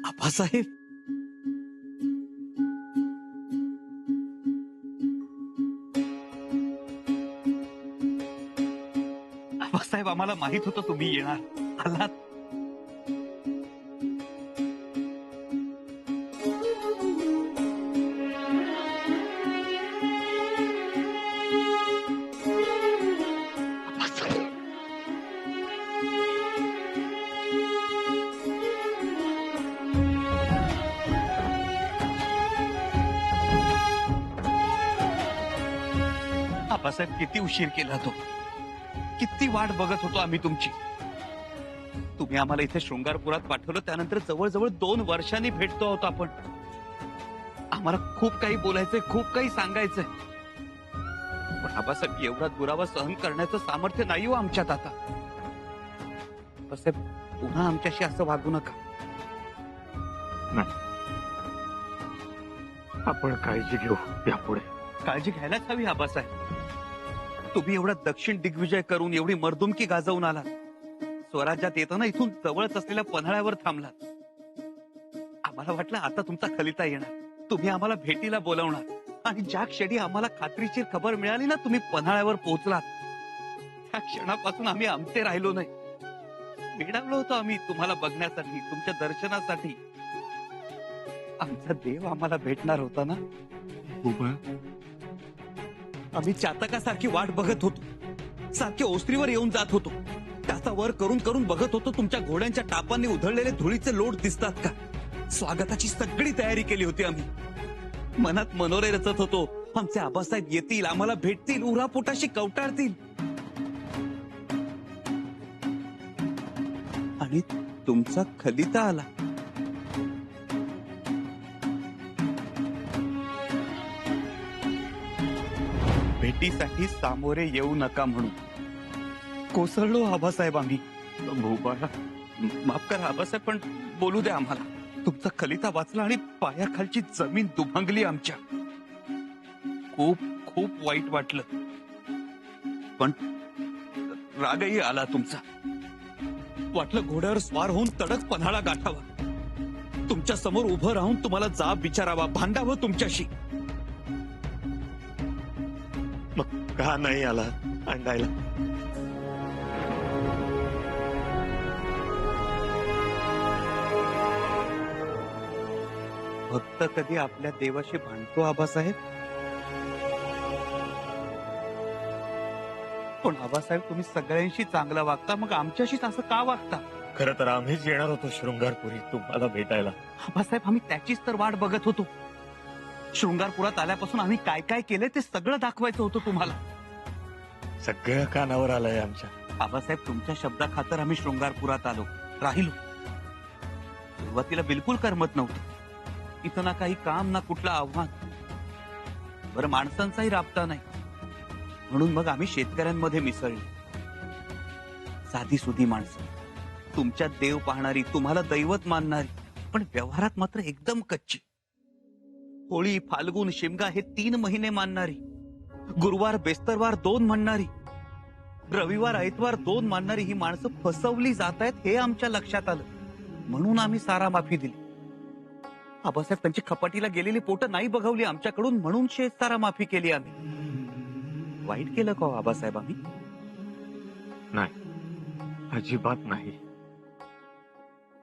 आबासाहेब, आबासाहेब, आम्हाला माहित होतं तुम्ही येणार, आलात. आबासाहेब, किती उशीर केला तो, किती वाट बघत होतो आम्ही तुमची. तुम्ही आम्हाला इथे शृंगारपुरात पाठवलं, त्यानंतर जवळजवळ 2 वर्षांनी भेटतो आहोत आपण. आम्हाला खूप काही बोलायचंय, खूप काही सांगायचंय, पण आबासाहेब एवढा दुरावा सहन करण्याचं सामर्थ्य नाही हो आमच्यात आता. आबासाहेब, पुन्हा आमच्याशी असं वागू नका. नाही, आपण काळजी घेऊ यापुढे. काळजी घ्यायलाच हवी आबासाहेब. तुम्ही एवढा दक्षिण दिग्विजय करून, एवढी मर्दुमकी गाजवून आलात. स्वराज्यात येताना इथून जवळच असलेल्या पन्हाळ्यावर थांबलात. आम्हाला वाटलं आता तुमचा खलिता येणार, तुम्ही आम्हाला भेटीला बोलावणार, आणि ज्या क्षणी आम्हाला खात्रीशीर खबर मिळाली ना तुम्ही पन्हाळ्यावर पोहोचलात, त्या क्षणापासून आम्ही आमचे राहिलो नाही. मिळालो होतो आम्ही तुम्हाला बघण्यासाठी, तुमच्या दर्शनासाठी. आमचा देव आम्हाला भेटणार होता ना. आम्ही चातकासारखी वाट बघत होतो, सारखे ओसरीवर येऊन जात होतो. त्याचा वर करून करून बघत होतो तुमच्या घोड्यांच्या टापांनी उधळलेले धुळीचे लोट दिसतात का. स्वागताची सगळी तयारी केली होती आम्ही. मनात मनोरे रचत होतो, आमचे आबासाहेब येतील, आम्हाला भेटतील, उरापोटाशी कवटाळतील. आणि तुमचा खलिता आला. भेटीसाठी सामोरे येऊ नका म्हणून कोसळलो आबासाहेब आम्ही. भूपाळा, माफ करा आबासाहेब, पण बोलू द्या आम्हाला. तुमचा खलिता वाचला आणि पायाखालची जमीन दुभंगली आमच्या. खूप खूप वाईट वाटलं, पण रागही आला तुमचा. वाटलं घोड्यावर स्वार होऊन तडक पन्हाळा गाठावा, तुमच्या समोर उभं राहून तुम्हाला जाब विचारावा, भांडावं तुमच्याशी. मग का नाही आला अंडायला? भक्त कधी आपल्या देवाशी भांडतो आबासाहेब? पण आबासाहेब, तुम्ही सगळ्यांशी चांगला वागता, मग आमच्याशीच असं का वागता? खरं तर आम्हीच येणार होतो शृंगारपुरी तुम्हाला भेटायला. आबासाहेब, आम्ही त्याचीच तर वाट बघत होतो. शृंगारपुरात आल्यापासून आम्ही काय काय केलंय ते सगळं दाखवायचं होतं तुम्हाला. सगळं कानावर आलंय आमच्या. आबासाहेब, तुमच्या शब्दाखातर आम्ही शृंगारपुरात आलो, राहिलो. सुरुवातीला बिलकुल करमत नव्हतं. इथं ना काही काम, ना कुठलं आव्हान. बरं, माणसांचाही राबता नाही, म्हणून मग आम्ही शेतकऱ्यांमध्ये मिसळलो. साधी सुधी माणसं, तुमच्यात देव पाहणारी, तुम्हाला दैवत मानणारी, पण व्यवहारात मात्र एकदम कच्ची. होळी, फाल्गुन, शिमगा हे 3 महिने मानणारी, गुरुवार बेस्तरवार 2 म्हणणारी, रविवार ऐतवार 2 मानणारी ही माणसं फसवली जात आहेत हे आमच्या लक्षात आलं. म्हणून आम्ही सारा माफी दिली. आबासाहेब, त्यांची खपाटीला गेलेली पोटं नाही बघवली आमच्याकडून, म्हणून सारा माफी केली आम्ही. वाईट केलं का हो आबासाहेब आम्ही? नाही, अजिबात नाही.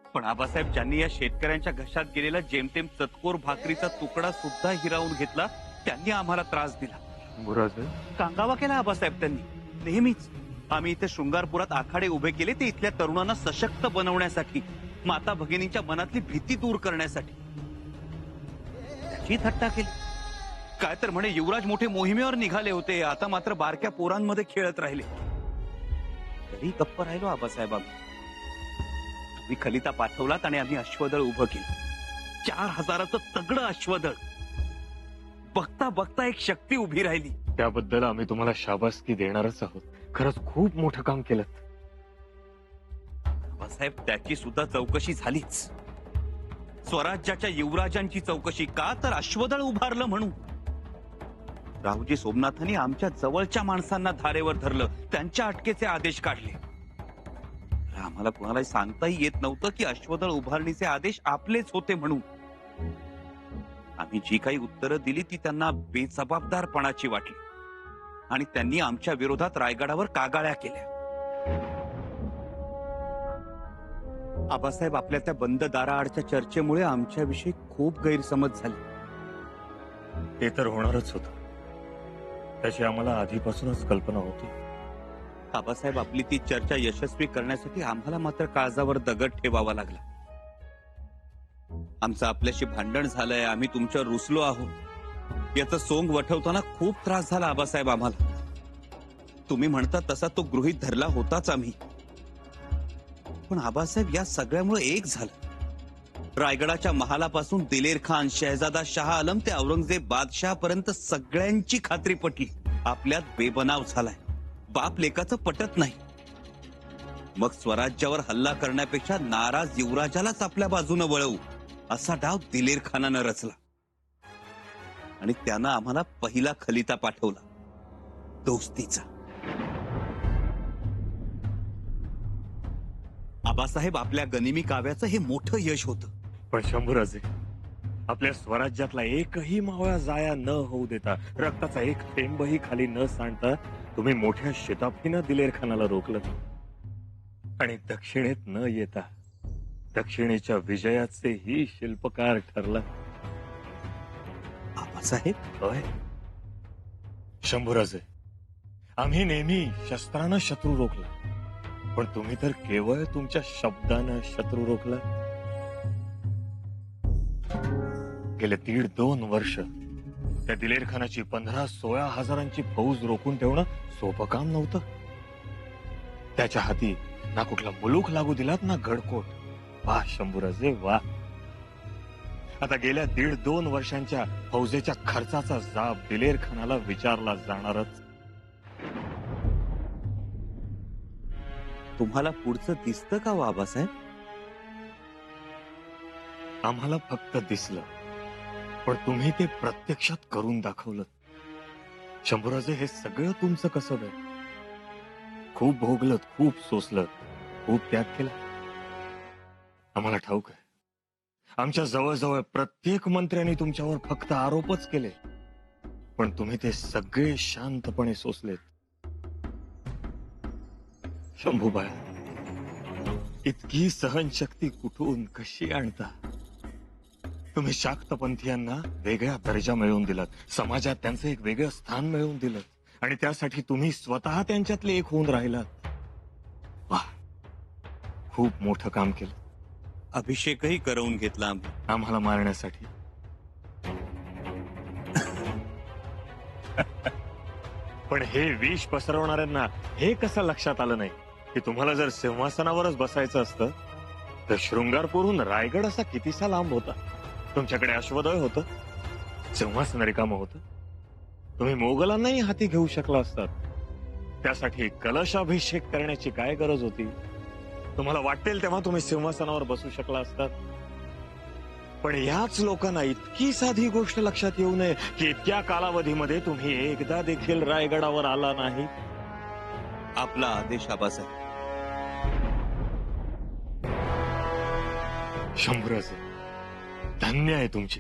पण आबासाहेब, ज्यांनी या शेतकऱ्यांच्या घशात गेलेला जेमतेम चतकोर भाकरीचा तुकडा सुद्धा हिरावून घेतला, त्यांनी आम्हाला त्रास दिला, कांगावा केला आबासाहेब त्यांनी. नेहमीच आम्ही इथे शृंगारपुरात आखाडे उभे केले, ते इथल्या तरुणांना सशक्त बनवण्यासाठी, माता भगिनींच्या मनातली भीती दूर करण्यासाठी. त्याची थट्टा केली. काय तर म्हणे युवराज मोठे मोहिमेवर निघाले होते, आता मात्र बारक्या पोरांमध्ये खेळत राहिले. तरी गप्प राहिलो आबासाहेब आम्ही. तुम्ही खलिता पाठवलात आणि आम्ही अश्वदळ उभं केलं. 4000चं तगडं अश्वदळ. बघता बघता एक शक्ती उभी राहिली. त्याबद्दल आम्ही तुम्हाला शाबासकी देणारच आहोत. खरंच खूप मोठं काम केलं. साहेब, त्याची सुद्धा चौकशी झालीच. स्वराज्याच्या युवराजांची चौकशी. का तर अश्वदळ उभारलं म्हणून. रावजी सोमनाथांनी आमच्या जवळच्या माणसांना धारेवर धरलं, त्यांच्या अटकेचे आदेश काढले. राम आम्हाला कुणालाही सांगताही येत नव्हतं की अश्वदळ उभारणीचे आदेश आपलेच होते म्हणून. आम्ही जी काही उत्तरं दिली ती त्यांना बेजबाबदारपणाची वाटली आणि त्यांनी आमच्या विरोधात रायगडावर कागाळ्या केल्या. आबासाहेब, आपल्या त्या बंद दाराआडच्या चर्चेमुळे आमच्याविषयी खूप गैरसमज झाले. ते तर होणारच होतं. त्याची आम्हाला आधीपासूनच कल्पना होती. आबासाहेब, आपली ती चर्चा यशस्वी करण्यासाठी आम्हाला मात्र काळजावर दगड ठेवावा लागला. आमचं आपल्याशी भांडण झालंय, आम्ही तुमच्यावर रुसलो आहोत याचं सोंग वठवताना खूप त्रास झाला आबासाहेब आम्हाला. तुम्ही म्हणता तसा तो गृहीत धरला होताच आम्ही. पण आबासाहेब, या सगळ्यामुळे एक झालं. रायगडाच्या महालापासून दिलेर खान, शहजादा शाह आलम ते औरंगजेब बादशाह पर्यंत सगळ्यांची खात्री पटली आपल्यात बेबनाव झालाय, बाप लेकाचं पटत नाही. मग स्वराज्यावर हल्ला करण्यापेक्षा नाराज युवराजालाच आपल्या बाजूने वळवू असा डाव दिलेर खानानं रचला आणि त्यानं आम्हाला पहिला खलिता पाठवला, दोस्तीचा. आबासाहेब, आपल्या गनिमी काव्याचं हे मोठं यश होतं. पण शंभूराजे, आपल्या स्वराज्यातला एकही मावळा जाया न होऊ देता, रक्ताचा एक थेंबही खाली न सांडता तुम्ही मोठ्या शिताफीनं दिलेर खानाला रोखलं आणि दक्षिणेत न येता दक्षिणेच्या विजयाचेही शिल्पकार ठरला. आबासाहेब, होय शंभूराजे, आम्ही नेहमी शस्त्रानं शत्रू रोखला, पण तुम्ही तर केवळ तुमच्या शब्दानं शत्रू रोखला. गेले 1.5-2 वर्ष त्या दिलेर खानाची 15-16 हजारांची फौज रोखून ठेवणं सोपं काम नव्हतं. त्याच्या हाती ना कुठला मुलूक लागू दिलात ना गडकोट. वा शंभूराजे वा. आता गेल्या 1.5-2 वर्षांच्या फौजेच्या खर्चाचा जाब दिलेर खानाला विचारला जाणारच. तुम्हाला पुढचं दिसतं का हो आबासाहेब? आम्हाला फक्त दिसलं, पण तुम्ही ते प्रत्यक्षात करून दाखवलं. शंभूराजे, हे सगळं तुमचं कसब आहे. खूप भोगलत, खूप सोसलत, खूप त्याग केला. आम्हाला ठाऊक आहे, आमच्या जवळजवळ प्रत्येक मंत्र्यांनी तुमच्यावर फक्त आरोपच केले, पण तुम्ही ते सगळे शांतपणे सोसलेत. शंभूबाई, इतकी सहनशक्ती कुठून कशी आणता? तुम्ही शाक्तपंथीयांना वेगळा दर्जा मिळवून दिलात, समाजात त्यांचं एक वेगळं स्थान मिळवून दिलं आणि त्यासाठी तुम्ही स्वतः त्यांच्यातले एक होऊन राहिलात. वाह, खूप मोठं काम केलं. अभिषेकही करवून घेतला आम्ही आम्हाला मारण्यासाठी. पण हे विष पसरवणाऱ्यांना हे कसं लक्षात आलं नाही की तुम्हाला जर सिंहासनावरच बसायचं असतं तर शृंगारपूरहून रायगड असा कितीसा लांब होता. तुमच्याकडे अश्वदळ होतं, सिंहासन रिकामं होतं. तुम्ही मोगलांनाही हाती घेऊ शकला असतात. त्यासाठी कलशाभिषेक करण्याची काय गरज होती? तुम्हाला वाटेल तेव्हा तुम्ही सिंहासनावर बसू शकला असतात. पण याच लोकांना इतकी साधी गोष्ट लक्षात येऊ नये की इतक्या कालावधीमध्ये तुम्ही एकदा देखील रायगडावर आला नाही. आपला आदेश आबासाहेब. शंभूराजे, धन्य आहे तुमचे.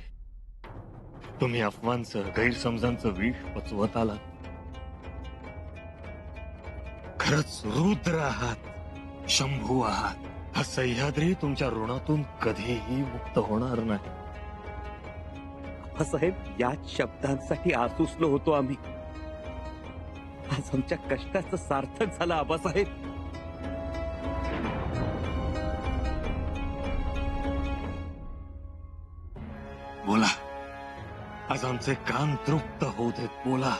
तुम्ही अफवांचं, गैरसमजांचं विष पचवत आलात. खरंच रुद्र आहात, शंभू आहात. हा सह्याद्री तुमच्या ऋणातून कधीही मुक्त होणार नाही. आबासाहेब, याच शब्दांसाठी आसुसलो होतो आम्ही. आज आमच्या कष्टाचं सार्थक झालं आबासाहेब. बोला, आज आमचे कान तृप्त होऊ देत. बोला.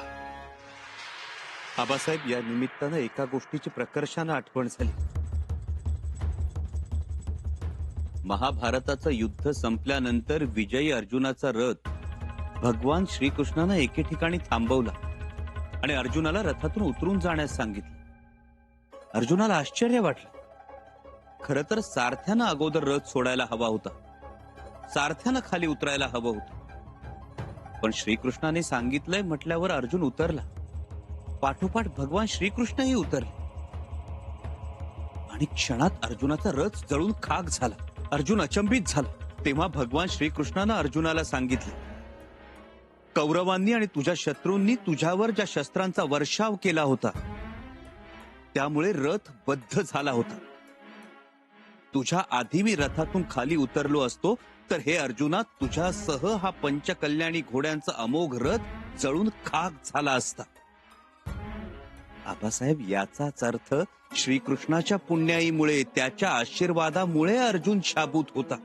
आबासाहेब, या निमित्तानं एका गोष्टीची प्रकर्षानं आठवण झाली. महाभारताचं युद्ध संपल्यानंतर विजयी अर्जुनाचा रथ भगवान श्रीकृष्णानं एके ठिकाणी थांबवला आणि अर्जुनाला रथातून उतरून जाण्यास सांगितलं. अर्जुनाला आश्चर्य वाटलं. खरं तर सारथ्यानं अगोदर रथ सोडायला हवा होता, सारथ्यानं खाली उतरायला हवं होतं. पण श्रीकृष्णाने सांगितलंय म्हटल्यावर अर्जुन उतरला. पाठोपाठ भगवान श्रीकृष्णही उतरले आणि क्षणात अर्जुनाचा रथ जळून खाक झाला. अर्जुन अचंबित झाला. तेव्हा भगवान श्रीकृष्णानं अर्जुनाला सांगितले, कौरवांनी आणि तुझ्या शत्रूंनी तुझ्यावर ज्या शस्त्रांचा वर्षाव केला होता त्यामुळे रथ बद्ध झाला होता. तुझ्या आधी मी रथातून खाली उतरलो असतो तर हे अर्जुना तुझ्यासह हा पंचकल्याणी घोड्यांचा अमोघ रथ जळून खाक झाला असता. आबासाहेब, याचाच अर्थ श्रीकृष्णाच्या पुण्याईमुळे, त्याच्या आशीर्वादामुळे अर्जुन शाबूत होता.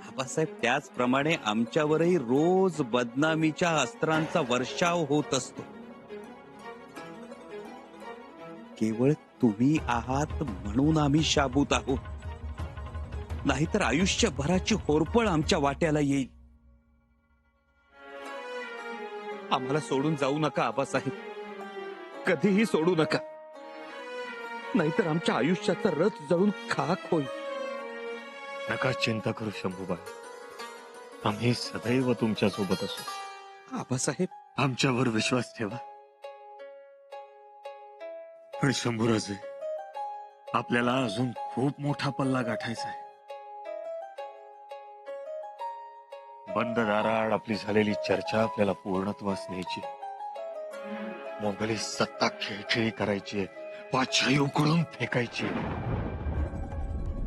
आबासाहेब, त्याचप्रमाणे आमच्यावरही रोज बदनामीच्या अस्त्रांचा वर्षाव होत असतो. केवळ तुम्ही आहात म्हणून आम्ही शाबूत आहोत, नाहीतर आयुष्यभराची होरपळ आमच्या वाट्याला येईल. आम्हाला सोडून जाऊ नका आबासाहेब, कधीही सोडू नका, नाहीतर आमच्या आयुष्याचा रथ जळून खाक होईल. नका चिंता करू शंभूबाई, आम्ही सदैव तुमच्या सोबत असू. आबासाहेब, आमच्यावर विश्वास ठेवा. पण शंभूराजे, आपल्याला अजून खूप मोठा पल्ला गाठायचा आहे. बंद दाराआड आपली झालेली चर्चा आपल्याला पूर्णत्वास न्यायची. मोंगली सत्ता खिळखिळी करायची, पाछाई उकळून फेकायची.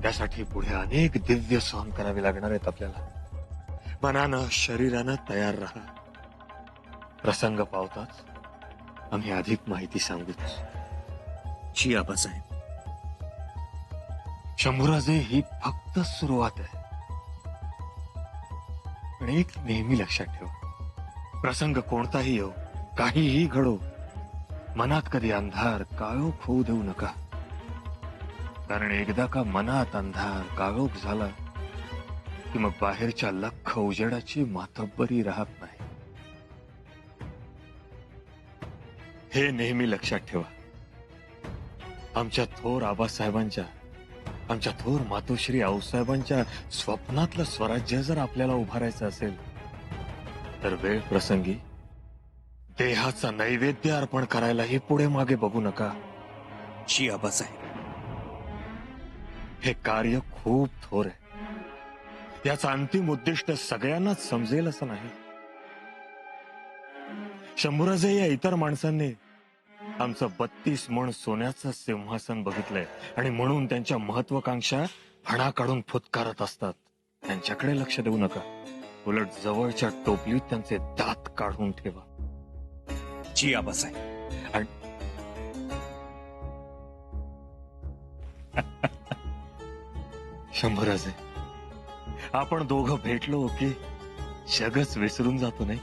त्यासाठी पुढे अनेक दिव्य सहन करावे लागणार आहेत आपल्याला. मनानं शरीरानं तयार राहा. प्रसंग पावताच आम्ही अधिक माहिती सांगूच. जी आबासाहेब. शंभूराजे, ही फक्त सुरुवात आहे. पण एक नेहमी लक्षात ठेवा, प्रसंग कोणताही येऊ, काहीही घडो, मनात कधी अंधार काळोख होऊ देऊ नका. कारण एकदा का मनात अंधार काळोख झाला की मग बाहेरच्या लख्ख उजेडाची मातब्बरी राहत नाही. हे नेहमी लक्षात ठेवा. आमच्या थोर आबासाहेबांच्या, आमच्या थोर मातोश्री आऊसाहेबांच्या स्वप्नातलं स्वराज्य जर आपल्याला उभारायचं असेल तर वेळ प्रसंगी देहाचा नैवेद्य अर्पण करायलाही पुढे मागे बघू नका. जी आबासाहेब. हे कार्य खूप थोर आहे. याचं अंतिम उद्दिष्ट सगळ्यांनाच समजेल असं नाही. शंभूराजे, या इतर माणसांनी आमचं 32 मण सोन्याचं सिंहासन बघितलंय आणि म्हणून त्यांच्या महत्वाकांक्षा फणा काढून फुतकारत असतात. त्यांच्याकडे लक्ष देऊ नका. उलट जवळच्या टोपलीत त्यांचे दात काढून ठेवा. जी आबासाहेब. आणि शंभूराजे, आपण दोघं भेटलो की जगच विसरून जातो नाही.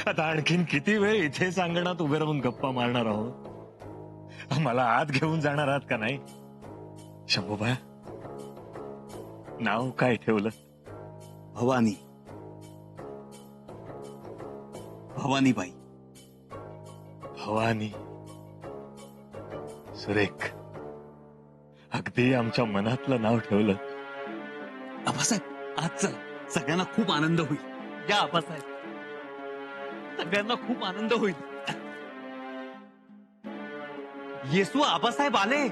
आता आणखीन किती वेळ इथेच अंगणात उभे राहून गप्पा मारणार आहोत. मला आत घेऊन जाणार आहात का नाही? शंभूबाई, नाव काय ठेवलं? भवानी. भवानीबाई. भवानी. सुरेख. अगदी आमच्या मनातलं नाव ठेवलं. आबासाहेब, आज चला, सगळ्यांना खूप आनंद होईल. या आबासाहेब, सगळ्यांना खूप आनंद होईल. येसू आबासाहेब आले.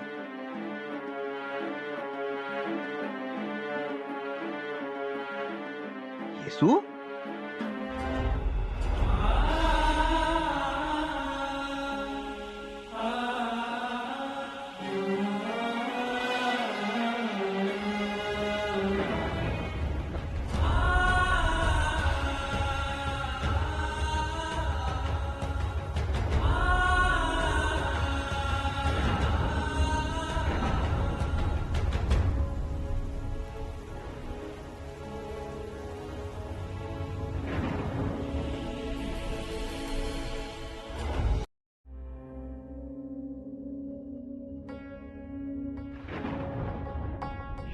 येसू.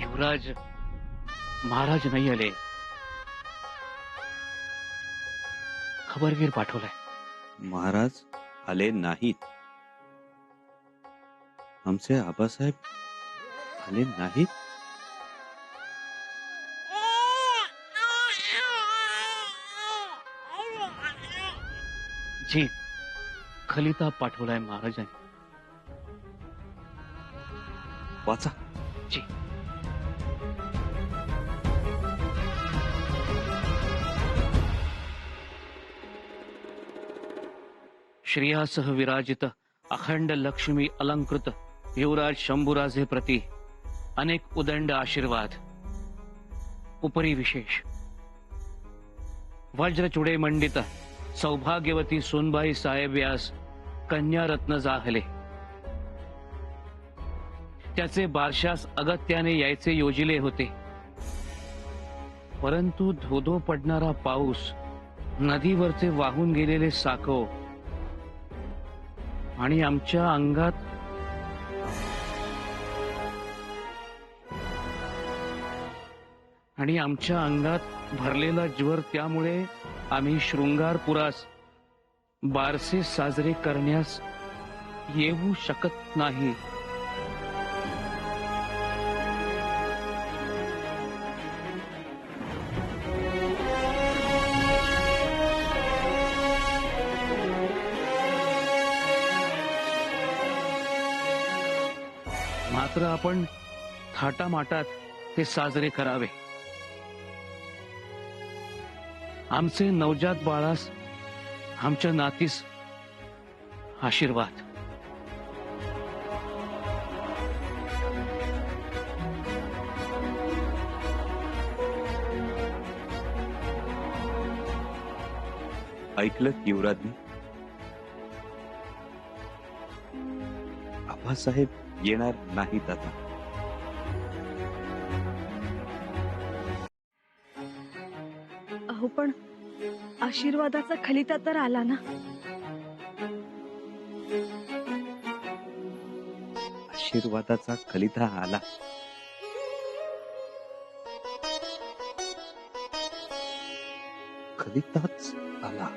युवराज महाराज नाही आले. खबरगीर पाठवलाय. महाराज आले नाहीत. आमचे आबासाहेब आले नाहीत. जी, खलिता पाठवलाय महाराजांनी. वाचा. जी. श्रेयासह विराजित अखंड लक्ष्मी अलंकृत युवराज शंभूराजे प्रति अनेक उदंड आशीर्वाद. उपरी विशेष वज्रचुडे मंडित सौभाग्यवती सोनबाई साहेब व्यास कन्या रत्न जाहले. त्याचे बारशास अगत्याने यायचे योजिले होते, परंतु धोधो पडणारा पाऊस, नदीवरचे वाहून गेलेले साकव आणि आमच्या अंगात भरलेला ज्वर, त्यामुळे आम्ही शृंगारपुरास बारसे साजरे करण्यास येऊ शकत नाही. मात्र आपण थाटामाटात ते साजरे करावे. आमचे नवजात बाळास, आमच्या नातीस आशीर्वाद. ऐकलं युवराजने? आबासाहेब येणार नाहीत आता. अहो पण आशीर्वादाचा खलिता तर आला ना. आशीर्वादाचा खलिता आला. खलिताच आला.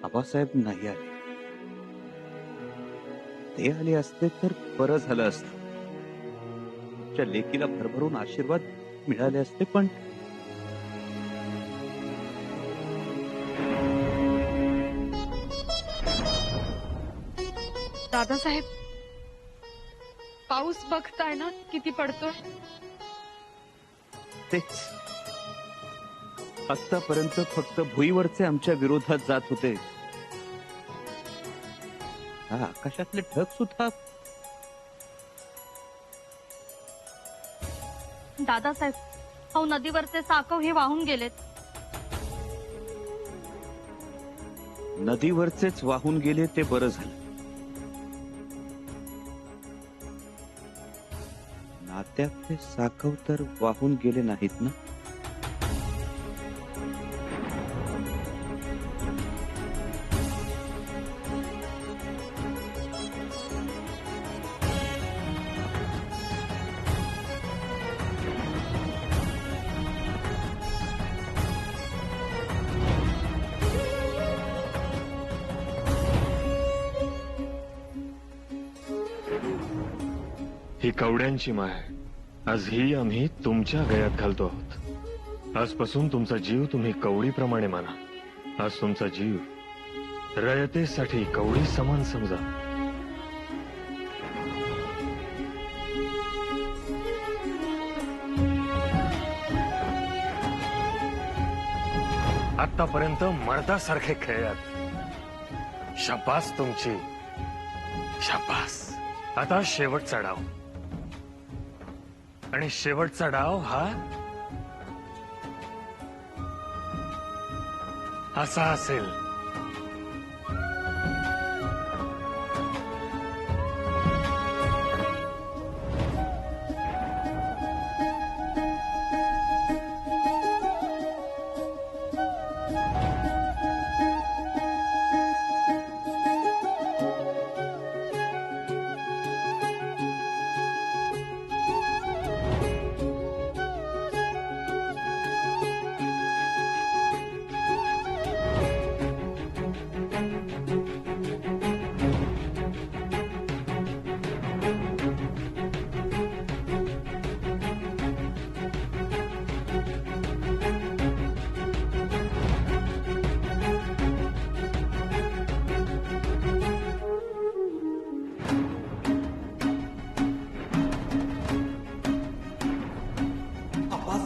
आबासाहेब नाही आले. ते आले असते तर बरं झालं असतं. तुमच्या लेकीला भरभरून आशीर्वाद मिळाले असते, पण दादासाहेब, पाऊस बघताय ना किती पडतोय. तेच आतापर्यंत फक्त भुईवरचे आमच्या विरोधात जात होते. हा आकाशातले ढग सुद्धा. दादासाहेब, अहो नदीवरचे साकव हे वाहून गेलेत. नदीवरचेच वाहून गेले ते बरं झालं. नात्यातले साकव तर वाहून गेले नाहीत ना. ही कवड्यांची माय, आज ही आम्ही तुमच्या गळ्यात घालतो आहोत. आजपासून तुमचा जीव तुम्ही कवडीप्रमाणे माना. आज तुमचा जीव रयतेसाठी कवडी समान समजा. आतापर्यंत मर्दासारखे खेळलात. शाबास तुमची, शाबास. आता शेवटचा डाव. आणि शेवटचा डाव हा असा असेल.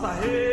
साहेब